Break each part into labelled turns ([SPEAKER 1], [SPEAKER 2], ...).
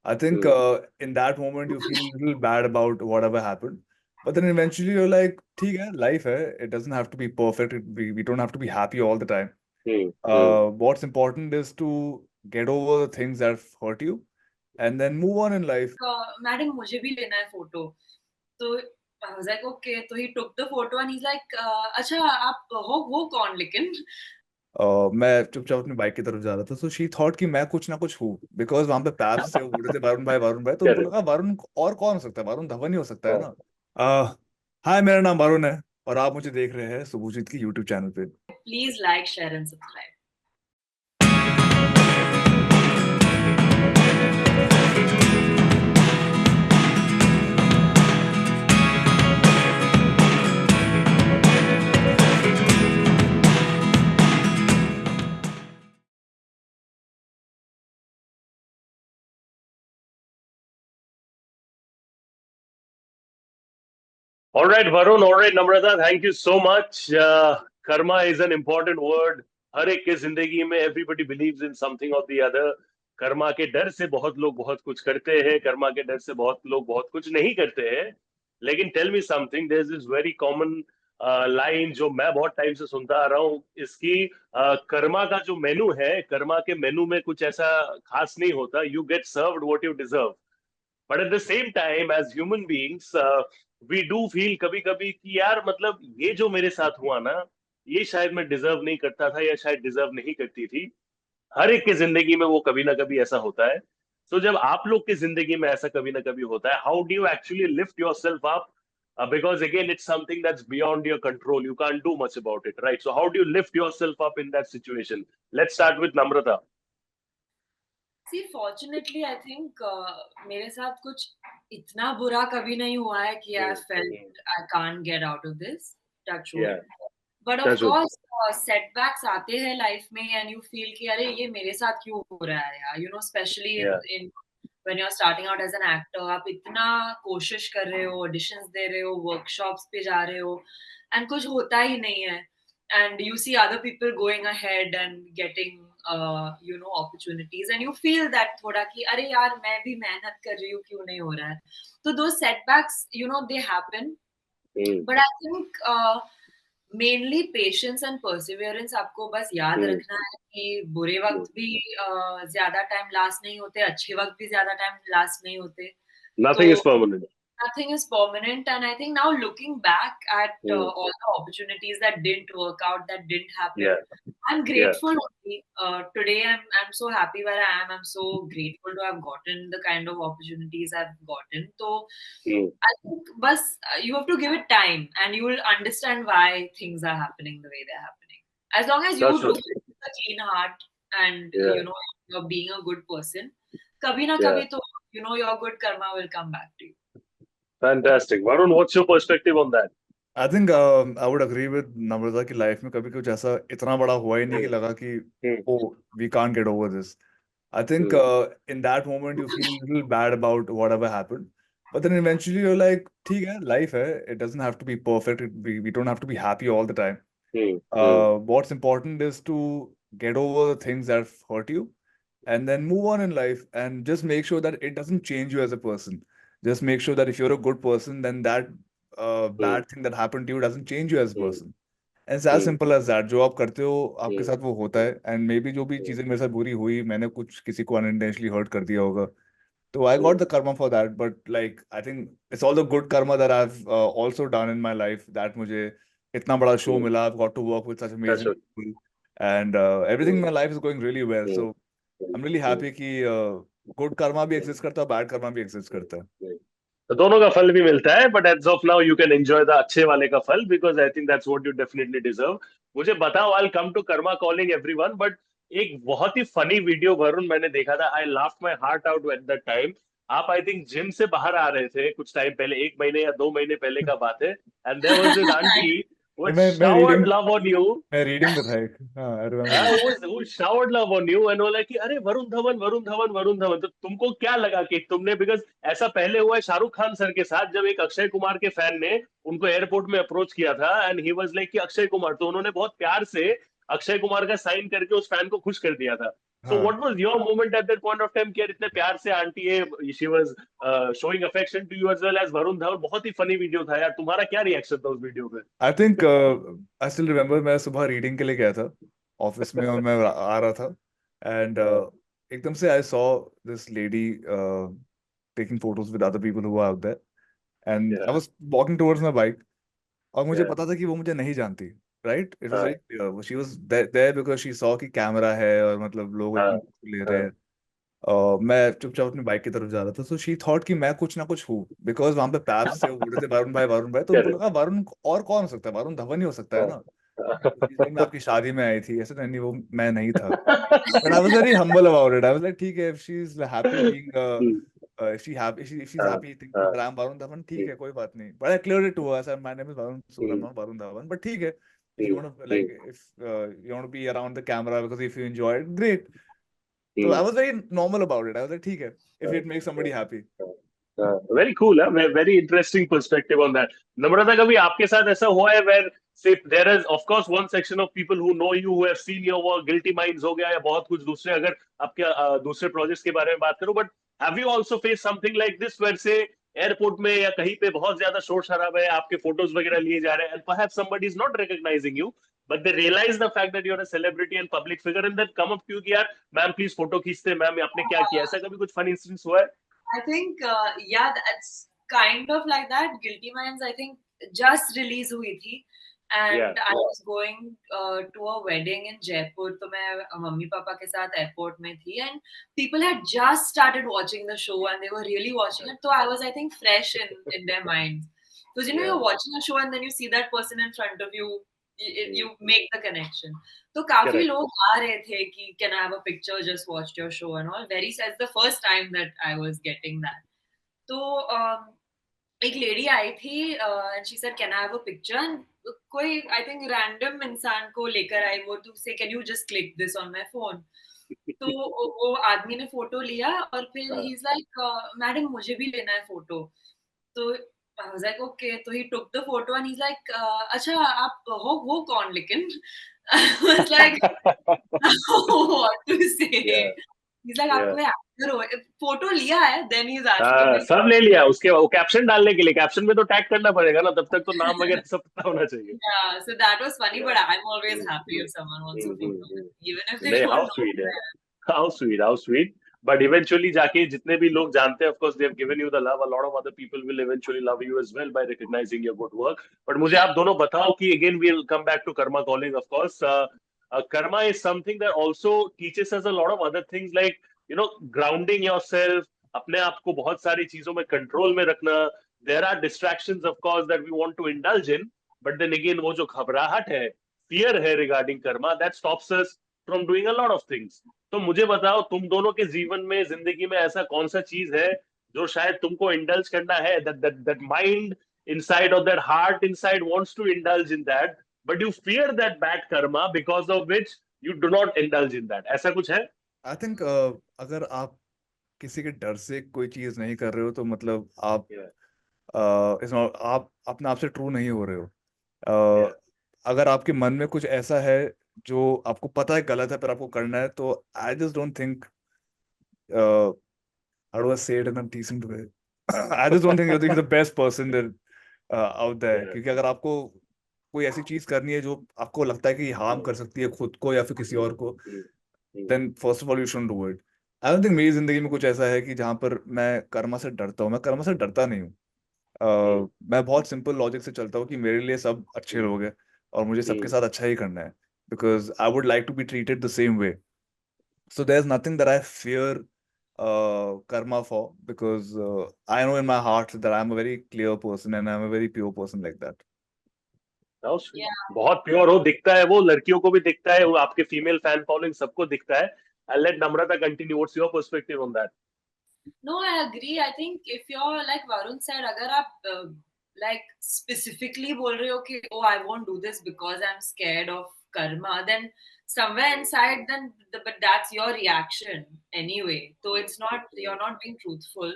[SPEAKER 1] I think in that moment you feel a little bad about whatever happened, but then eventually you're like, ठीक है, life है. It doesn't have to be perfect. We don't have to be happy all the time.
[SPEAKER 2] Hmm
[SPEAKER 1] What's important is to get over the things that have hurt you and then move on in life.
[SPEAKER 3] Madam मुझे भी लेना है photo, तो I was like okay, तो he took the photo and he's like अच्छा आप हो कौन लेकिन
[SPEAKER 1] मैं चुपचाप अपनी बाइक की तरफ जा रहा था, तो शी थॉट कि मैं कुछ ना कुछ हूँ, बिकॉज वहां पे पैप्स थे, वो बोल रहे थे वरुण भाई, तो उनको
[SPEAKER 2] करेक्ट
[SPEAKER 1] लगा वरुण और कौन हो सकता है, वरुण धवन ही हो सकता है ना. हाय, मेरा नाम वरुण है और आप मुझे देख रहे हैं सुभजीत की यूट्यूब चैनल पे.
[SPEAKER 3] Please like share and subscribe.
[SPEAKER 2] All right, Varun. All right, Namrata. Thank you so much. Karma is an important word. हर एक के जिंदगी में everybody believes in something or the other. Karma के डर से बहुत लोग बहुत कुछ करते हैं. कर्मा के डर से बहुत लोग बहुत कुछ नहीं करते हैं. लेकिन tell me something. There's this very common line जो मैं बहुत टाइम से सुनता आ रहा हूँ. इसकी कर्मा का जो मेनू है, कर्मा के मेनू में कुछ ऐसा खास नहीं होता. You get served what you deserve. But at the same time as human beings we do feel कभी कभी कि यार मतलब ये जो मेरे साथ हुआ ना, ये शायद मैं डिजर्व नहीं करता था या शायद डिजर्व नहीं करती थी. हर एक की जिंदगी में वो कभी ना कभी ऐसा होता है. तो जब आप लोग की जिंदगी में ऐसा कभी ना कभी होता है, how do you actually lift your self up? Because again, it's something that's beyond your control. You can't do much about it, right? So how do you lift yourself up in that situation? Let's start with Namrata.
[SPEAKER 3] See, fortunately, I think मेरे साथ कुछ इतना बुरा कभी नहीं हुआ है कि I felt I can't get out of this. Touch wood.
[SPEAKER 2] Yeah,
[SPEAKER 3] But of
[SPEAKER 2] that's good.
[SPEAKER 3] course, setbacks आते हैं life में and you feel कि अरे ये मेरे साथ क्यों हो रहा है यार, you know, especially
[SPEAKER 2] Yeah,
[SPEAKER 3] in when you're starting out as an actor, आप इतना कोशिश कर रहे हो, auditions दे रहे हो, workshops पे जा रहे हो, and कुछ होता ही नहीं है, and you see other people going ahead and getting you know, opportunities, and you feel that थोड़ा कि अरे यार मैं भी मेहनत कर रही हूँ, क्यों नहीं हो रहा है. तो those setbacks, you know, they happen, but I think mainly patience and Perseverance. आपको बस याद रखना है कि बुरे वक्त भी ज्यादा टाइम लास्ट नहीं होते, अच्छे वक्त भी ज्यादा टाइम लास्ट नहीं होते. तो
[SPEAKER 2] nothing is permanent.
[SPEAKER 3] nothing is permanent, and I think now looking back at all the opportunities that didn't work out, that didn't happen,
[SPEAKER 2] Yeah,
[SPEAKER 3] I'm
[SPEAKER 2] yeah.
[SPEAKER 3] grateful only. Today I'm so happy where I am. I'm so grateful to have gotten the kind of opportunities I've gotten. So I think bus you have to give it time and you will understand why things are happening the way they're happening. As long as you
[SPEAKER 2] That's
[SPEAKER 3] do
[SPEAKER 2] true.
[SPEAKER 3] it with a clean heart and
[SPEAKER 2] Yeah,
[SPEAKER 3] you know you're being a good person, kabhi na
[SPEAKER 2] yeah.
[SPEAKER 3] kabhi to you know your good karma will come back to you.
[SPEAKER 2] Fantastic. Varun, what's your perspective on that?
[SPEAKER 1] I think I would agree with Namrata की life में कभी कुछ ऐसा इतना बड़ा हुआ ही नहीं कि
[SPEAKER 2] Hmm,
[SPEAKER 1] लगा कि
[SPEAKER 2] hmm,
[SPEAKER 1] oh we can't get over this. I think
[SPEAKER 2] hmm,
[SPEAKER 1] in that moment you feel a little bad about whatever happened, but then eventually you're like, ठीक है, life है. It doesn't have to be perfect. We don't have to be happy all the time.
[SPEAKER 2] hmm, hmm,
[SPEAKER 1] What's important is to get over the things that have hurt you and then move on in life and just make sure that it doesn't change you as a person. Just make sure that if you're a good person, then that
[SPEAKER 2] hmm,
[SPEAKER 1] bad thing that happened to you doesn't change you as a
[SPEAKER 2] hmm,
[SPEAKER 1] person. It's as
[SPEAKER 2] hmm,
[SPEAKER 1] simple as that. जो आप करते हो आपके
[SPEAKER 2] hmm,
[SPEAKER 1] साथ वो होता है, and may be जो भी
[SPEAKER 2] hmm,
[SPEAKER 1] चीजें मेरे साथ बुरी हुई, मैंने कुछ किसी को अनइंटेंशनली हर्ट कर दिया होगा, तो I
[SPEAKER 2] hmm,
[SPEAKER 1] got the karma for that. But like I think it's all the good karma that I have also done in my life, that मुझे इतना बड़ा शो
[SPEAKER 2] hmm.
[SPEAKER 1] मिला. I got to work with such
[SPEAKER 2] That's
[SPEAKER 1] amazing
[SPEAKER 2] good.
[SPEAKER 1] People and everything in
[SPEAKER 2] Hmm,
[SPEAKER 1] my life is going really well.
[SPEAKER 2] hmm,
[SPEAKER 1] so I am really
[SPEAKER 2] hmm,
[SPEAKER 1] happy कि good karma भी exist करता है, bad Karma भी exist करता है.
[SPEAKER 2] hmm. तो दोनों का फल भी मिलता है, but as of now you can enjoy the अच्छे वाले का फल, because I think that's what you definitely deserve. मुझे बताओ, I come to karma calling everyone, but एक बहुत ही फनी वीडियो वरुण मैंने देखा था. I laughed my heart out at that time. आप आई थिंक जिम से बाहर आ रहे थे कुछ टाइम पहले, 1 महीने या 2 महीने पहले का बात है, and there was this aunty which
[SPEAKER 1] मैं
[SPEAKER 2] showered
[SPEAKER 1] reading
[SPEAKER 2] love on you.
[SPEAKER 1] मैं रीडिंग में था एक. हाँ, आई रिमेम्बर.
[SPEAKER 2] वो showered love on you and बोला कि अरे वरुण धवन वरुण धवन वरुण धवन. तो तुमको क्या लगा कि तुमने, बिकॉज ऐसा पहले हुआ है शाहरुख खान सर के साथ, जब एक अक्षय कुमार के फैन ने उनको एयरपोर्ट में अप्रोच किया था एंड ही वाज लाइक कि अक्षय कुमार, तो उन्होंने बहुत प्यार से अक्षय कुमार का साइन करके उस फैन को खुश कर दिया था. So
[SPEAKER 1] हाँ.
[SPEAKER 2] what was your moment at that point of time कि यार इतने प्यार से आंटी है, she was showing affection to you as well as Varun Dhawan. बहुत ही funny video था यार. तुम्हारा क्या reaction था उस वीडियो पे?
[SPEAKER 1] आई थिंक आई स्टिल रिमेम्बर, मैं सुबह रीडिंग के लिए गया था ऑफिस में और मैं आ रहा था एंड एकदम से I saw this lady taking photos with other people who are out there and I
[SPEAKER 2] Yeah,
[SPEAKER 1] was walking towards my bike और मुझे
[SPEAKER 2] yeah,
[SPEAKER 1] पता था कि वो मुझे नहीं जानती. राइट, इट वाज
[SPEAKER 2] हाँ,
[SPEAKER 1] very clear she was there because she saw कि कैमरा है और मतलब लोग
[SPEAKER 2] हाँ,
[SPEAKER 1] एकदम ले रहे
[SPEAKER 2] हाँ,
[SPEAKER 1] हैं. मैं चुपचाप अपनी बाइक की तरफ जा रहा था, सो शी थॉट कि मैं कुछ ना कुछ हूँ बिकॉज वहां पे प्यार से वो बोल रहे थे वरुण भाई वरुण भाई, तो उनको
[SPEAKER 2] correct.
[SPEAKER 1] लगा वरुण और कौन हो सकता है, वरुण धवन ही हो सकता है ना. तो she's like, मैं आपकी शादी में आई थी, ऐसे तो नहीं, वो मैं नहीं था. But I was very humble about it. I was like ठीक है, if she is happy being if she happy, if she's
[SPEAKER 2] हाँ,
[SPEAKER 1] happy thinking
[SPEAKER 2] हाँ,
[SPEAKER 1] that I'm Varun Dhawan, ठीक है, कोई बात नहीं. But I cleared it to her. I said my name is Varun Sood, I'm not Varun Dhawan. But ठीक है, if you want to like, if you want to be around the camera because if you enjoy it, great. So I was very normal about it. I was like, ठीक है, if it makes somebody happy.
[SPEAKER 2] Very cool है, very interesting perspective on that. Namrata, कभी आपके साथ ऐसा हुआ है where से there is of course one section of people who know you, who have seen your work, guilty minds हो गया या बहुत कुछ दूसरे, अगर आपके दूसरे प्रोजेक्ट्स के बारे में बात करूं, but have you also face something like this where से एयरपोर्ट में या कहीं पे बहुत ज्यादा शोर शराबा है, आपके फोटोज वगैरह लिए जा रहे हैं and perhaps somebody is not recognising you but they realize the fact that you're a celebrity and public figure and then come up to you कि यार मैम प्लीज फोटो खींचते, मैम आपने क्या किया, ऐसा कभी कुछ फनी इंसिडेंस हुआ है?
[SPEAKER 3] I think, yeah, that's kind of like that. Guilty Minds, I think, just release हुई थी.
[SPEAKER 2] Yeah,
[SPEAKER 3] And I was going to a wedding in Jaipur. तो मैं मम्मी पापा के साथ airport में थी. And people had just started watching the show and they were really watching it. So I was, I think, fresh in their minds. Because, you know,
[SPEAKER 2] yeah,
[SPEAKER 3] you're watching a show and then you see that person in front of you, you make the connection. तो काफी
[SPEAKER 2] correct.
[SPEAKER 3] लोग आ रहे थे कि can I have a picture, just watched your show and all. Very sad. The first time that I was getting that. तो एक lady आई थी and she said can I have a picture, and कोई I think random इंसान को लेकर आई वो, to से can you just click this on my phone. तो वो आदमी ने फोटो लिया और फिर ही इज लाइक मैडम मुझे भी लेना है फोटो. तो आई वाज लाइक ओके. तो he took the photo and he is like अच्छा आप हो कौन लेकिन. I was like what to say.
[SPEAKER 2] Yeah,
[SPEAKER 3] He's like आप
[SPEAKER 2] yeah.
[SPEAKER 3] कोई एक्टर हो. फोटो लिया है then he is asking me.
[SPEAKER 2] सब ले लिया उसके, वो कैप्शन डालने के लिए, कैप्शन में तो टैग करना पड़ेगा ना, तब तक तो नाम वगैरह सब पता होना चाहिए.
[SPEAKER 3] Yeah, so that was funny,
[SPEAKER 2] Yeah.
[SPEAKER 3] but I'm always
[SPEAKER 2] hmm,
[SPEAKER 3] happy
[SPEAKER 2] hmm,
[SPEAKER 3] if someone wants a
[SPEAKER 2] hmm,
[SPEAKER 3] photo with
[SPEAKER 2] hmm.
[SPEAKER 3] me, even if they
[SPEAKER 2] नहीं,
[SPEAKER 3] don't
[SPEAKER 2] how
[SPEAKER 3] know
[SPEAKER 2] sweet
[SPEAKER 3] who
[SPEAKER 2] है,
[SPEAKER 3] I am.
[SPEAKER 2] How sweet. But eventually जाके जितने भी लोग जानते हैं, of course they have given you the love, a lot of other people will eventually love you as well by recognising your good work. But मुझे आप दोनों बताओ कि again we will come back to karma calling, of course. Karma is something that also teaches us a lot of other things like grounding yourself, अपने आप को बहुत सारी चीजों में कंट्रोल में रखना. There are distractions of course that we want to indulge in, but then again वो जो घबराहट है, फियर है regarding karma, that stops us from doing a lot of things. तो मुझे बताओ तुम दोनों के जीवन में, जिंदगी में ऐसा कौन सा चीज है जो शायद तुमको इंडल्ज करना है, that mind inside or that heart inside wants to indulge in that, but you fear that bad karma because of which you do not indulge in that. ऐसा कुछ है?
[SPEAKER 1] आई थिंक अगर आप किसी के डर से कोई चीज नहीं कर रहे हो तो मतलब आप
[SPEAKER 2] Yeah,
[SPEAKER 1] आप अपने आप से ट्रू नहीं हो रहे हो.
[SPEAKER 2] yeah.
[SPEAKER 1] अगर आपके मन में कुछ ऐसा है जो आपको पता है गलत है पर आपको करना है, तो I just don't think, how do I say it in a decent way? I just don't think you're the best person there out there.
[SPEAKER 2] Yeah.
[SPEAKER 1] क्योंकि अगर आपको कोई ऐसी चीज करनी है जो आपको लगता है कि हार्म कर सकती है खुद को या फिर किसी और को,
[SPEAKER 2] Mm, mm,
[SPEAKER 1] then first of all you shouldn't do it. I don't think मेरी जिंदगी में कुछ ऐसा है कि जहां पर मैं कर्मा से डरता हूँ. मैं कर्मा से डरता नहीं हूँ.
[SPEAKER 2] mm,
[SPEAKER 1] मैं बहुत सिंपल लॉजिक से चलता हूँ कि मेरे लिए सब अच्छे
[SPEAKER 2] mm,
[SPEAKER 1] लोग हैं और मुझे सबके
[SPEAKER 2] mm,
[SPEAKER 1] साथ अच्छा ही करना है, because I would like to be treated the same way. So there's nothing that I fear karma for, because I know in my heart that I'm a very clear person and I'm a very pure person like that.
[SPEAKER 2] how sweet.
[SPEAKER 3] Yeah.
[SPEAKER 2] बहुत pure हो, दिखता है वो, लड़कियों को भी दिखता है वो, आपके फीमेल फैन फॉलोइंग सबको दिखता है. I'll let Namrata continue. What's your perspective on that?
[SPEAKER 3] No, I agree. I think if you're like Varun said, अगर आप like specifically बोल रहे हो कि oh I won't do this because I'm scared of karma, then somewhere inside, then but that's your reaction anyway. So it's not, you're not being truthful.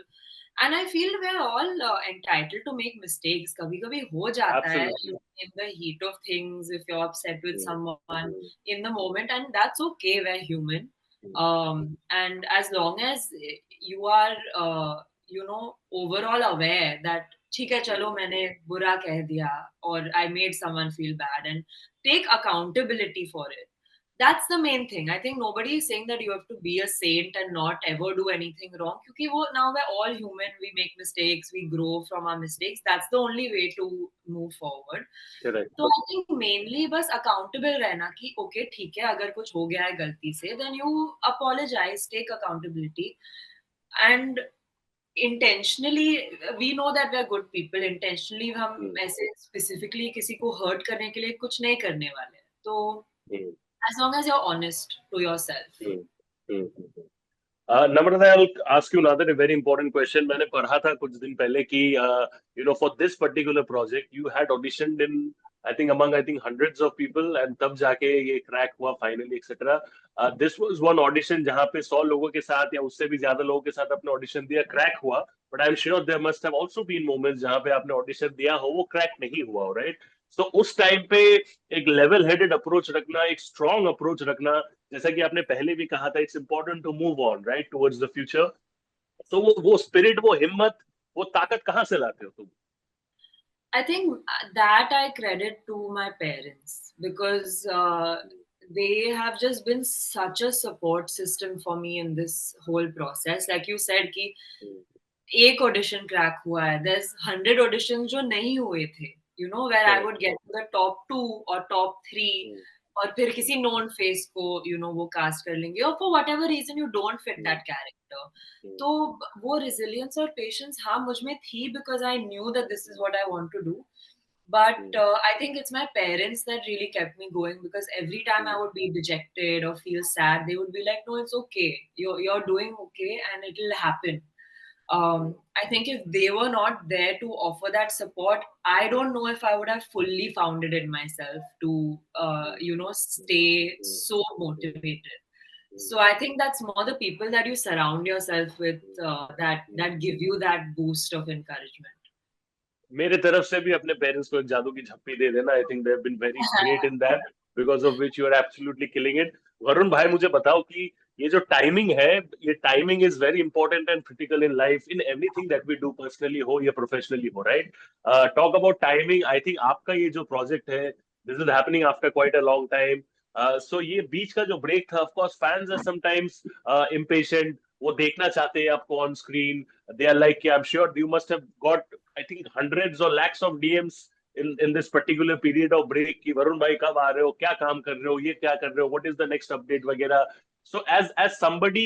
[SPEAKER 3] And I feel we're all entitled to make mistakes. कभी कभी हो जाता है
[SPEAKER 2] Absolutely.
[SPEAKER 3] in the heat of things, if you're upset with
[SPEAKER 2] Mm,
[SPEAKER 3] someone
[SPEAKER 2] mm,
[SPEAKER 3] in the moment, and that's okay. We're human. And as long as you are overall aware that ठीक है चलो मैंने बुरा कह दिया or I made someone feel bad and take accountability for it. That's the main thing. I think nobody is saying that you have to be a saint and not ever do anything wrong. क्योंकि वो now we're all human, we make mistakes, we grow from our mistakes. That's the only way to move forward.
[SPEAKER 2] Correct.
[SPEAKER 3] तो I think mainly बस accountable रहना कि okay ठीक है अगर कुछ हो गया है गलती से then you apologize, take accountability and intentionally we know that we are good people. Intentionally हम ऐसे specifically किसी को hurt करने के लिए कुछ नहीं करने वाले हैं. तो as long as you're honest to yourself.
[SPEAKER 2] Namrata, I'll ask you another very important question. मैंने पढ़ा था कुछ दिन पहले कि for this particular project you had auditioned in I think hundreds of people and तब जाके ये crack हुआ finally etc. This was one audition जहाँ पे 100 लोगों के साथ या उससे भी ज्यादा लोगों के साथ अपने audition दिया, crack हुआ. But I'm sure there must have also been moments जहाँ पे आपने audition दिया हो वो crack नहीं हुआ हो, right? So उस टाइम पे एक लेवल हेडेड अप्रोच रखना, एक स्ट्रॉन्ग अप्रोच रखना, जैसा कि आपने पहले भी कहा था, it's important to move on right towards the future. तो वो स्पिरिट, वो हिम्मत, वो ताकत कहाँ से लाते हो तुम?
[SPEAKER 3] I think that I credit to my parents because they have just been such a support system for me in this whole process. Like you said कि एक audition crack हुआ है, there's 100 auditions जो नहीं हुए थे, where I would get to the top 2 or top 3 और फिर किसी known face को वो cast कर लेंगे और for whatever reason you don't fit that character. तो वो resilience और patience हाँ मुझ में थी because I knew that this is what I want to do. But I think it's my parents that really kept me going because every time I would be dejected or feel sad, they would be like, no, it's okay. You're doing okay and it'll happen. I think if they were not there to offer that support, I don't know if I would have fully found it in myself to, stay so motivated. So I think that's more the people that you surround yourself with that give you that boost of encouragement.
[SPEAKER 2] मेरे तरफ से भी अपने parents को एक जादू की झप्पी दे देना. I think they have been very great in that because of which you are absolutely killing it. Varun भाई मुझे बताओ कि ये जो टाइमिंग है, ये timing is very important and critical in life, in everything that we do, personally हो या प्रोफेशनली हो, right? Talk about timing. I think आपका ये जो प्रोजेक्ट है, this is happening after quite a long time. So ये बीच का जो ब्रेक था, of course fans are sometimes impatient, वो देखना चाहते हैं आपको on screen. They are like, I am sure you must have got I think hundreds or lakhs of DMs in this particular period of break कि वरुण भाई कब आ रहे हो, क्या काम कर रहे हो, ये क्या कर रहे हो, what is the next update वगैरह. So as somebody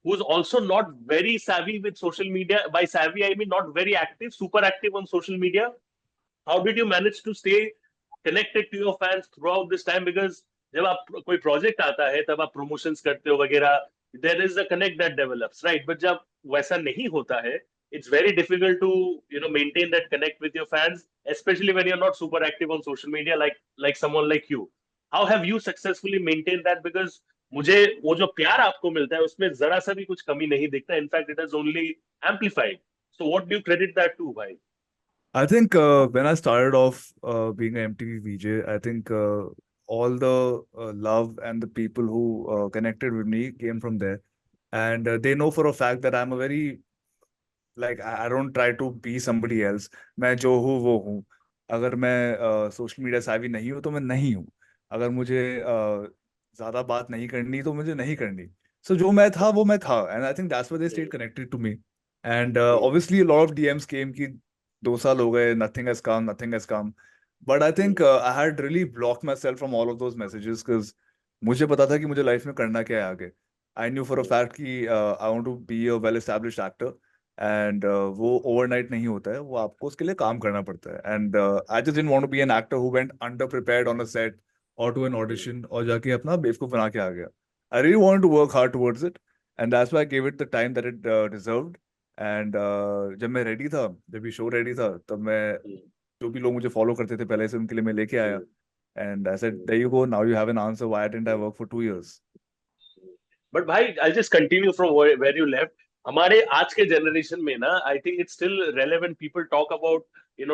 [SPEAKER 2] who's also not very savvy with social media, by savvy I mean not very active, super active on social media, how did you manage to stay connected to your fans throughout this time? Because जब आप कोई project आता है तब आप promotions करते हो वगैरह, there is a connect that develops, right? But जब वैसा नहीं होता है, it's very difficult to maintain that connect with your fans, especially when you're not super active on social media like someone like you. How have you successfully maintained that? Because मुझे वो जो प्यार आपको मिलता है उसमें जरा सा भी कुछ कमी नहीं दिखता. In fact, it has only amplified. So what do you credit that to, bhai?
[SPEAKER 1] I think when I started off being an MTV VJ, I think all the love and the people who connected with me came from there. And they know for a fact that I'm a very, like, I don't try to be somebody else. मैं जो हूँ वो हूँ. अगर मैं social media savvy नहीं हूँ तो मैं नहीं हूँ. अगर मुझे ज़्यादा बात नहीं करनी तो मुझे नहीं करनी. So जो मैं था वो मैं था. And I think that's why they stayed connected to me. And obviously a lot of DMs came कि 2 साल हो गए, nothing has come, nothing has come. But I think I had really blocked myself from all of those messages because मुझे पता था कि मुझे life में करना क्या है आगे. I knew for a fact कि I want to be a well-established actor. And वो ओवरनाइट नहीं होता है, वो आपको उसके लिए काम करना पड़ता है. And I just didn't want to be an actor who went under prepared on a set और टू एन ऑडिशन और जाके अपना बेवकूफ बना के आ गया. I really wanted to work hard towards it and that's why I give it the time that it deserved. And जब मैं रेडी था, जब ये शो रेडी था, तब मैं जो भी लोग मुझे फॉलो करते थे पहले से उनके लिए मैं लेके आया. And I said there you go, now you have an answer why didn't I work for 2 years.
[SPEAKER 2] But भाई I just continue from where you left. हमारे आज के जनरेशन में ना, I think it's still relevant. People talk about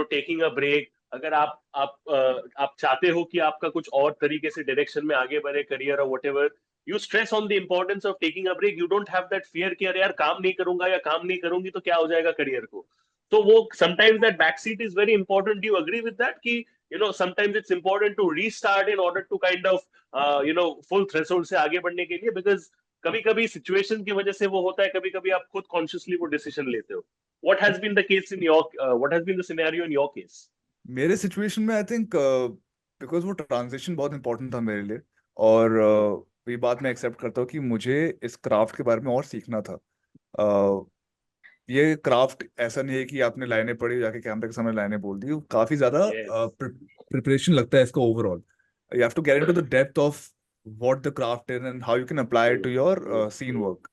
[SPEAKER 2] taking a break. अगर आप चाहते हो कि आपका कुछ और तरीके से डायरेक्शन में आगे बढ़े करियर और whatever, you stress on the importance of taking a break. You don't have that fear कि अरे यार काम नहीं करूंगा या काम नहीं करूंगी तो क्या हो जाएगा करियर को. तो वो sometimes that backseat is very important. Do you agree with that? कि sometimes it's important to restart in order to kind of full threshold से आगे बढ़ने के लिए, because कभी कभी सिचुएशन की वजह से वो होता है, कभी कभी आप खुद कॉन्शियसली वो डिसीजन लेते हो. What has been the case in your what has been the scenario in your case?
[SPEAKER 1] मेरे सिचुएशन में आई थिंक बिकॉज वो ट्रांजिशन बहुत इंपॉर्टेंट था मेरे लिए, और ये बात मैं एक्सेप्ट करता हूँ कि मुझे इस क्राफ्ट के बारे में और सीखना था. ये क्राफ्ट ऐसा नहीं है कि आपने लाइनें पढ़ी जाके कैमरे के सामने लाइनें बोल दी. काफी ज्यादा प्रिपरेशन लगता है इसका overall. You have to get into the depth of what the craft is and how you can apply to your scene work.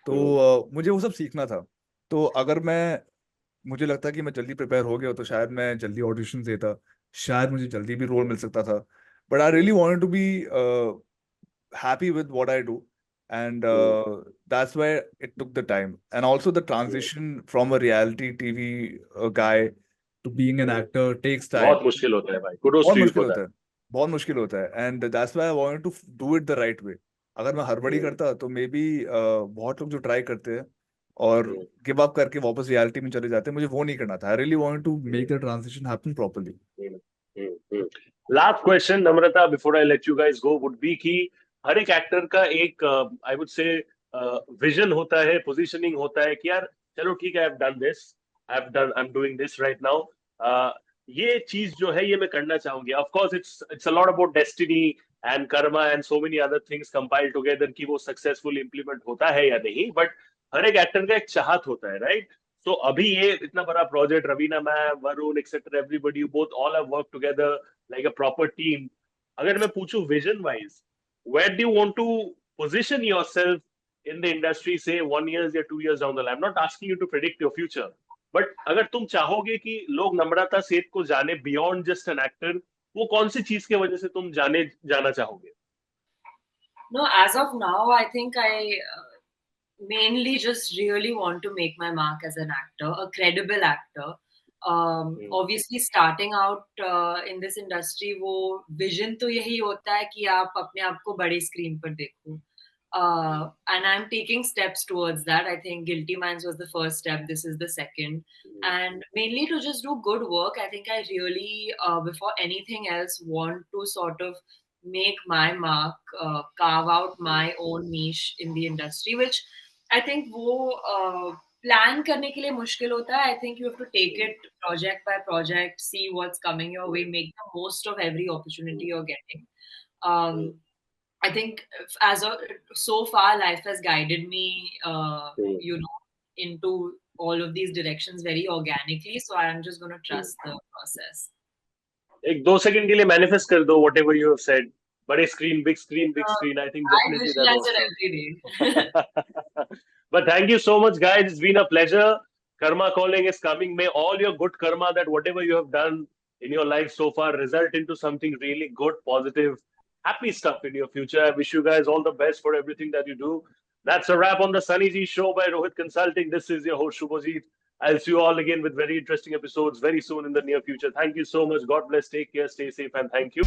[SPEAKER 1] तो मुझे वो सब सीखना था. तो अगर मुझे लगता कि मैं जल्दी प्रिपेयर हो गया तो शायद मैं जल्दी ऑडिशन देता, शायद मुझे जल्दी भी रोल मिल सकता था. But I really wanted to be happy with what I do, and that's why it took the time. And also the transition from a reality TV guy to being an actor takes time.
[SPEAKER 2] बहुत मुश्किल होता है भाई. Kudos
[SPEAKER 1] बहुत
[SPEAKER 2] to you
[SPEAKER 1] मुश्किल
[SPEAKER 2] for
[SPEAKER 1] होता
[SPEAKER 2] that.
[SPEAKER 1] है, बहुत मुश्किल होता है. And that's why I wanted to do it the right way. अगर मैं हड़बड़ी करता तो मे बी बहुत लोग जो ट्राई करते हैं और गिव अप करके वापस रियलिटी में चले जाते हैं, मुझे वो नहीं करना था. I really wanted to make the transition happen properly.
[SPEAKER 2] Last question Namrata before I let you guys go would be कि हर एक एक्टर का एक आई वुड से विजन होता है, पोजीशनिंग होता है कि यार चलो ठीक है, I am doing this right now. ये चीज जो है ये मैं करना चाहूंगी. Of course it's a lot about destiny and Karma and so many other things compiled together कि वो सक्सेसफुल इंप्लीमेंट होता है या नहीं. बट हर एक एक्टर का एक चाहत होता है, राइट? So अभी ये इतना बड़ा project, Raveena ma'am, Varun etcetera, everybody, you both all have work together like a proper team. अगर मैं पूछूं vision wise, where do you want to position yourself in the industry, say 1 year या 2 years down the line? I'm not asking you to predict your future, but अगर तुम चाहोगे कि लोग नम्रता सेठ को जाने बियॉन्ड जस्ट एन एक्टर, वो कौन सी चीज की वजह से तुम जाना चाहोगे?
[SPEAKER 3] No, as of now, I think I mainly just really want to make my mark as an actor, a credible actor. Obviously, starting out in this industry, वो vision तो यही होता है कि आप अपने आप को बड़ी screen पर देखो. And I'm taking steps towards that. I think Guilty Minds was the first step. This is the second. And mainly to just do good work. I think I really, before anything else, want to sort of make my mark, carve out my own niche in the industry, which I think वो plan करने के लिए मुश्किल होता है. I think you have to take it project by project, see what's coming your way, make the most of every opportunity you're getting. I think so far life has guided me, into all of these directions very organically. So I'm just going to trust the process.
[SPEAKER 2] एक 2 second के लिए manifest कर दो whatever you have said. बड़े screen, big screen, big screen. I think definitely that
[SPEAKER 3] I visualize it every day.
[SPEAKER 2] But thank you so much, guys. It's been a pleasure. Karma calling is coming. May all your good karma, that whatever you have done in your life so far, result into something really good, positive, happy stuff in your future. I wish you guys all the best for everything that you do. That's a wrap on the Sunny G Show by Rohit Consulting. This is your host, Shubhajit. I'll see you all again with very interesting episodes very soon in the near future. Thank you so much. God bless. Take care. Stay safe. And thank you.